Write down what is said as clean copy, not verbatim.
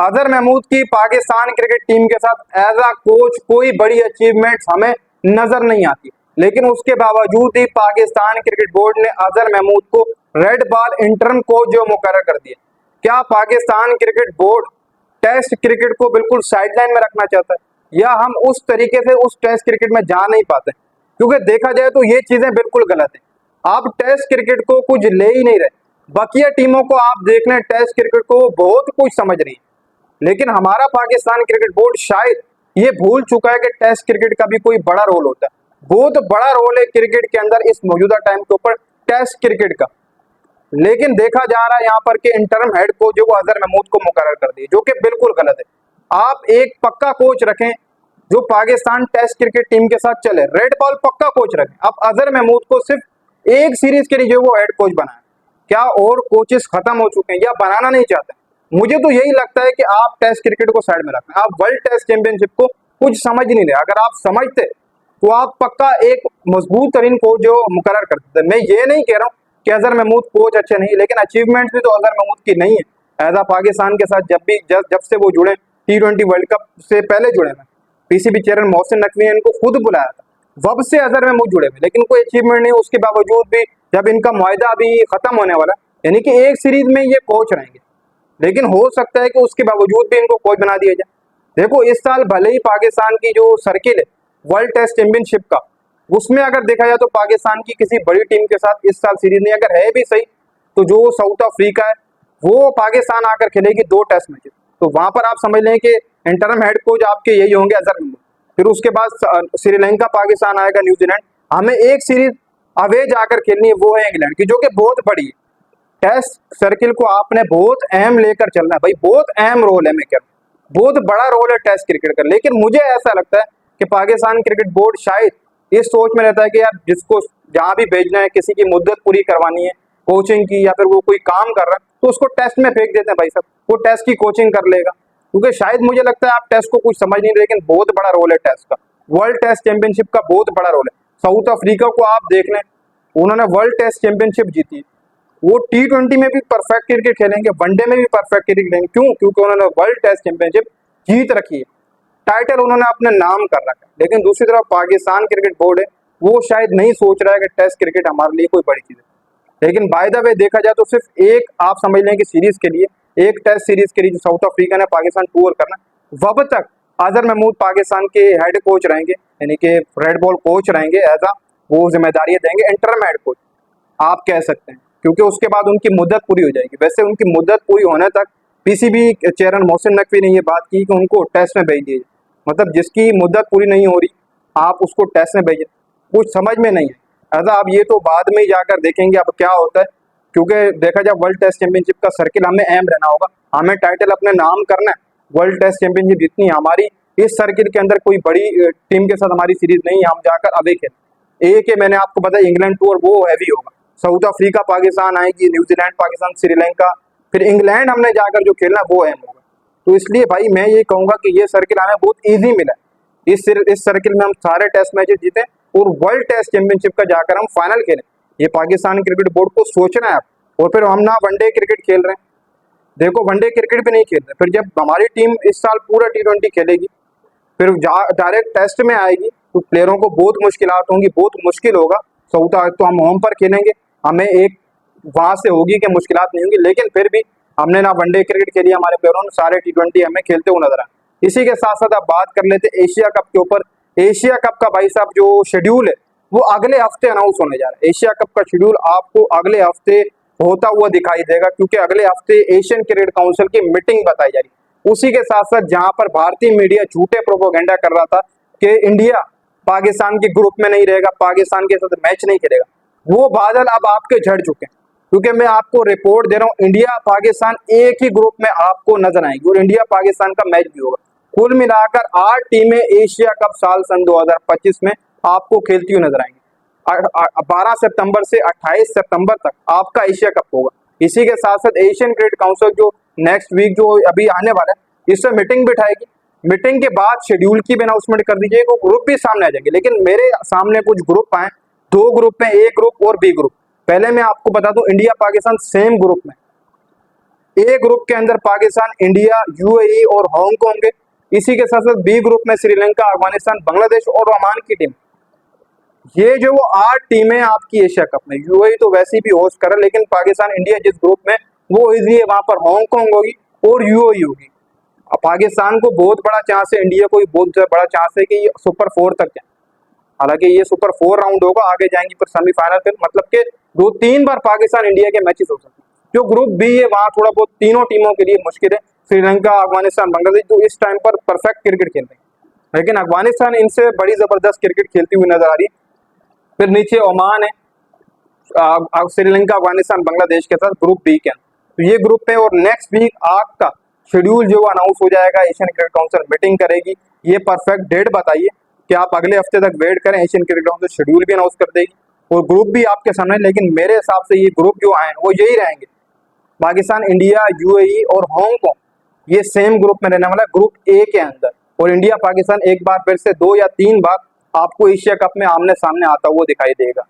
अजहर महमूद की Pakistan cricket team के साथ एज अ कोच कोई बड़ी अचीवमेंट्स हमें नजर नहीं आती, लेकिन उसके बावजूद ही पाकिस्तान क्रिकेट बोर्ड ने अजहर महमूद को रेड बॉल इंटर्म कोच जो मुकर्रर कर दिया। क्या Pakistan cricket board test cricket को बिल्कुल साइडलाइन में रखना चाहता है, या हम उस तरीके से उस टेस्ट क्रिकेट में जा नहीं पाते? क्योंकि देखा जाए तो ये चीजें बिल्कुल गलत है। आप टेस्ट क्रिकेट को कुछ ले ही नहीं रहे, बाकी टीमों को आप देख लें टेस्ट क्रिकेट को वो बहुत कुछ समझ रही है, लेकिन हमारा पाकिस्तान क्रिकेट बोर्ड शायद ये भूल चुका है कि टेस्ट क्रिकेट का भी कोई बड़ा रोल होता है। बहुत बड़ा रोल है क्रिकेट के अंदर इस मौजूदा टाइम के ऊपर टेस्ट क्रिकेट का, लेकिन देखा जा रहा है यहाँ पर कि इंटरम हेड कोच जो अजहर महमूद को मुकर्रर कर दिए, जो कि बिल्कुल गलत है। आप एक पक्का कोच रखें जो पाकिस्तान टेस्ट क्रिकेट टीम के साथ चले, रेड बॉल पक्का कोच रखें। आप अजहर महमूद को सिर्फ एक सीरीज के लिए जो वो हेड कोच बनाए, क्या और कोचेस खत्म हो चुके हैं या बनाना नहीं चाहते? मुझे तो यही लगता है कि आप टेस्ट क्रिकेट को साइड में रखें, आप वर्ल्ड टेस्ट चैंपियनशिप को कुछ समझ नहीं रहे। अगर आप समझते तो आप पक्का एक मजबूत तरीन कोच जो मुकर्रर करते थे। मैं ये नहीं कह रहा हूँ कि अजहर महमूद कोच अच्छे नहीं, लेकिन अचीवमेंट भी तो अजहर महमूद की नहीं है। एज पाकिस्तान के साथ जब से वो जुड़े, T20 वर्ल्ड कप से पहले जुड़े हैं, पीसीबी चेयरमैन मोहसिन नकवी ने इनको खुद बुलाया था, वब से अजहर महमूद जुड़े हुए, लेकिन कोई अचीवमेंट नहीं। उसके बावजूद भी जब इनका मुआहदा अभी खत्म होने वाला, यानी कि एक सीरीज में ये कोच रहेंगे, लेकिन हो सकता है कि उसके बावजूद भी इनको कोच बना दिया जाए। देखो इस साल भले ही पाकिस्तान की जो सर्किल है वर्ल्ड टेस्ट चैंपियनशिप का, उसमें अगर देखा जाए तो पाकिस्तान की किसी बड़ी टीम के साथ इस साल सीरीज नहीं, अगर है भी सही तो जो साउथ अफ्रीका है वो पाकिस्तान आकर खेलेगी 2 टेस्ट मैच, तो वहां पर आप समझ लें कि इंटरम हेड कोच आपके यही होंगे अजहर महमूद। फिर उसके बाद श्रीलंका पाकिस्तान आएगा, न्यूजीलैंड, हमें एक सीरीज अवे जाकर खेलनी है, वो है इंग्लैंड की, जो कि बहुत बड़ी है। टेस्ट सर्किल को आपने बहुत अहम लेकर चलना है भाई, बहुत अहम रोल है। मैं कह रहा हूं बहुत बड़ा रोल है टेस्ट क्रिकेट का, लेकिन मुझे ऐसा लगता है कि पाकिस्तान क्रिकेट बोर्ड शायद इस सोच में रहता है कि यार जिसको जहां भी भेजना है, किसी की मुद्दत पूरी करवानी है कोचिंग की, या फिर वो कोई काम कर रहा है, तो उसको टेस्ट में फेंक देते हैं भाई साहब, वो टेस्ट की कोचिंग कर लेगा। क्योंकि शायद मुझे लगता है आप टेस्ट को कुछ समझ नहीं रहे, लेकिन बहुत बड़ा रोल है टेस्ट का, वर्ल्ड टेस्ट चैंपियनशिप का बहुत बड़ा रोल है। साउथ अफ्रीका को आप देख लें, उन्होंने वर्ल्ड टेस्ट चैंपियनशिप जीती, वो T20 में भी परफेक्ट क्रिकेट खेलेंगे, वनडे में भी परफेक्ट क्रिकेट खेलेंगे। क्यों? क्योंकि उन्होंने वर्ल्ड टेस्ट चैंपियनशिप जीत रखी है, टाइटल उन्होंने अपने नाम कर रखा है। लेकिन दूसरी तरफ पाकिस्तान क्रिकेट बोर्ड है, वो शायद नहीं सोच रहा है कि टेस्ट क्रिकेट हमारे लिए कोई बड़ी चीज है। लेकिन बाय द वे देखा जाए तो सिर्फ एक आप समझ लें कि सीरीज के लिए, एक टेस्ट सीरीज के लिए जो साउथ अफ्रीका ने पाकिस्तान टूर करना, वब तक अजहर महमूद पाकिस्तान के हेड कोच रहेंगे, यानी कि रेड बॉल कोच रहेंगे, एज आ वो जिम्मेदारियां देंगे इंटरम हेड कोच आप कह सकते हैं, क्योंकि उसके बाद उनकी मुद्दत पूरी हो जाएगी। वैसे उनकी मुद्दत पूरी होने तक पीसीबी चेयरमैन मोहसिन नकवी ने ये बात की कि उनको टेस्ट में भेज दिए, मतलब जिसकी मुद्दत पूरी नहीं हो रही आप उसको टेस्ट में भेजें, कुछ समझ में नहीं है। ऐसा अब ये तो बाद में ही जाकर देखेंगे अब क्या होता है, क्योंकि देखा जाए वर्ल्ड टेस्ट चैंपियनशिप का सर्किल हमें अहम रहना होगा, हमें टाइटल अपने नाम करना है। वर्ल्ड टेस्ट चैंपियनशिप जितनी हमारी इस सर्किल के अंदर कोई बड़ी टीम के साथ हमारी सीरीज नहीं है, हम जाकर अवे खेलें। एक है मैंने आपको बताया इंग्लैंड टूर, वो हैवी होगा, साउथ अफ्रीका पाकिस्तान आएगी, न्यूजीलैंड पाकिस्तान, श्रीलंका, फिर इंग्लैंड हमने जाकर जो खेलना वो अहम होगा। तो इसलिए भाई मैं ये कहूंगा कि ये सर्किल हमें बहुत ईजी मिला है, इस सर्किल में हम सारे टेस्ट मैचेस जीते और वर्ल्ड टेस्ट चैंपियनशिप का जाकर हम फाइनल खेलें। ये पाकिस्तान क्रिकेट बोर्ड को सोचना है। और फिर हम ना वनडे क्रिकेट खेल रहे हैं, देखो वनडे क्रिकेट भी नहीं खेल रहे, फिर जब हमारी टीम इस साल पूरा T20 खेलेगी, फिर डायरेक्ट टेस्ट में आएगी तो प्लेयरों को बहुत मुश्किलात होंगी, बहुत मुश्किल होगा। साउथ तो हम होम पर खेलेंगे, हमें एक वहां से होगी कि मुश्किलात नहीं होंगी, लेकिन फिर भी हमने ना वनडे क्रिकेट खेली, हमारे प्लेयरों ने सारे T20 हमें खेलते हुए नजर आए। इसी के साथ साथ आप बात कर लेते एशिया कप के ऊपर। एशिया कप का भाई साहब जो शेड्यूल है वो अगले हफ्ते अनाउंस होने जा रहा है। एशिया कप का शेड्यूल आपको अगले हफ्ते होता हुआ दिखाई देगा, क्योंकि अगले हफ्ते एशियन क्रिकेट काउंसिल की मीटिंग बताई जा रही। उसी के साथ साथ जहां पर भारतीय मीडिया झूठे प्रोपोगेंडा कर रहा था कि इंडिया पाकिस्तान के ग्रुप में नहीं रहेगा, पाकिस्तान के साथ मैच नहीं खेलेगा, वो बादल अब आपके झड़ चुके हैं। क्योंकि मैं आपको रिपोर्ट दे रहा हूँ, इंडिया पाकिस्तान एक ही ग्रुप में आपको नजर आएगी और इंडिया पाकिस्तान का मैच भी होगा। कुल मिलाकर 8 टीमें एशिया कप साल सन 2025 में आपको खेलती हुई नजर आएंगी। 12 सितंबर से 28 सितंबर तक आपका एशिया कप होगा। इसी के साथ साथ एशियन क्रिकेट काउंसिल जो नेक्स्ट वीक जो अभी आने वाला है, इससे मीटिंग बिठाएगी। मीटिंग के बाद शेड्यूल की भी अनाउंसमेंट कर दीजिए, वो ग्रुप भी सामने आ जाएंगे। लेकिन मेरे सामने कुछ ग्रुप आए, 2 ग्रुप में, ए ग्रुप और बी ग्रुप। पहले मैं आपको बता दूं, इंडिया पाकिस्तान सेम ग्रुप में, ए ग्रुप के अंदर पाकिस्तान, इंडिया, यूएई और हांगकांग है। इसी के साथ साथ बी ग्रुप में श्रीलंका, अफगानिस्तान, बांग्लादेश और ओमान की टीम। ये जो वो 8 टीमें आपकी एशिया कप में, यूएई तो वैसे भी होस्ट कर रहा है, लेकिन पाकिस्तान, इंडिया जिस ग्रुप में, वो इसलिए वहां पर हांगकांग होगी और यूएई होगी। अब पाकिस्तान को बहुत बड़ा चांस है, इंडिया को भी बहुत बड़ा चांस है कि ये सुपर 4 तक जाए। हालांकि ये सुपर 4 राउंड होगा, आगे जाएंगे पर सेमीफाइनल तक, मतलब के 2-3 बार पाकिस्तान इंडिया के मैचेस हो सकते हैं। जो ग्रुप बी है वहां थोड़ा बहुत तीनों टीमों के लिए मुश्किल है, श्रीलंका, अफगानिस्तान, बांग्लादेश जो इस टाइम पर परफेक्ट क्रिकेट खेल रहे हैं, लेकिन अफगानिस्तान इनसे बड़ी जबरदस्त क्रिकेट खेलती हुई नजर आ रही है। फिर नीचे ओमान है, श्रीलंका, अफगानिस्तान, बांग्लादेश के साथ ग्रुप बी के अंदर। तो ये ग्रुप है और नेक्स्ट वीक आपका शेड्यूल जो अनाउंस हो जाएगा, एशियन क्रिकेट काउंसिल मीटिंग करेगी, ये परफेक्ट डेट बताइए कि आप अगले हफ्ते तक वेट करें, एशियन क्रिकेट काउंसिल शेड्यूल भी अनाउंस कर देगी और ग्रुप भी आपके सामने। लेकिन मेरे हिसाब से ये ग्रुप जो आए वो यही रहेंगे, पाकिस्तान, इंडिया, यूएई और हांगकांग, ये सेम ग्रुप में रहने वाला है ग्रुप ए के अंदर। और इंडिया पाकिस्तान एक बार फिर से 2 या 3 बार आपको एशिया कप में आमने सामने आता हुआ दिखाई देगा।